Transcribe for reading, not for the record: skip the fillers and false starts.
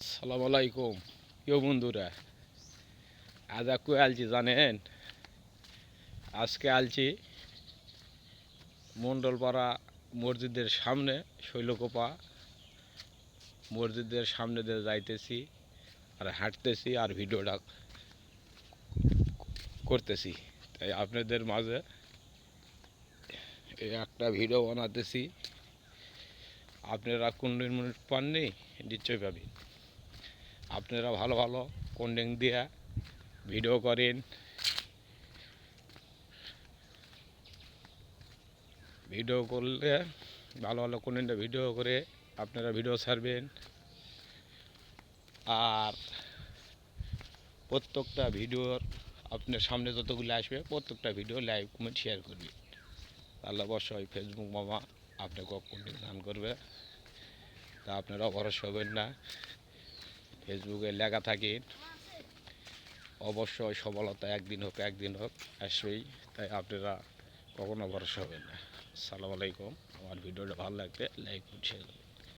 সালাম আলাইকুম কেউ বন্ধুরা, আজ আকু আলছি জানেন? আজকে আলছি মণ্ডলপাড়া মসজিদের সামনে, শৈলকোপা মসজিদের সামনে দিয়ে যাইতেছি আর হাঁটতেছি আর ভিডিওটা করতেছি। তাই আপনাদের মাঝে এই একটা ভিডিও বানাতেছি। আপনারা কোনদিন মিনিট পাননি, নিশ্চয়ই পাবেন। আপনারা ভালো ভালো কন্টেন্ট দিয়ে ভিডিও করেন, ভিডিও করলে ভালো ভালো কন্টেন্টে ভিডিও করে আপনারা ভিডিও ছাড়বেন। আর প্রত্যেকটা ভিডিওর আপনার সামনে যতগুলো আসবে প্রত্যেকটা ভিডিও লাইক কমেন্ট শেয়ার করবে। তাহলে অবশ্যই ফেসবুক মামা আপনাকে কন্টেন্ট দান করবে। তা আপনারা ভরসা হবেন না, ফেসবুকে লেখা থাকেন অবশ্যই সফলতা একদিন হোক আসবেই। তাই আপনারা কখনো ভরসা হবেন না। আসসালামু আলাইকুম। আমার ভিডিওটা ভালো লাগলে লাইক শেয়ার করবেন।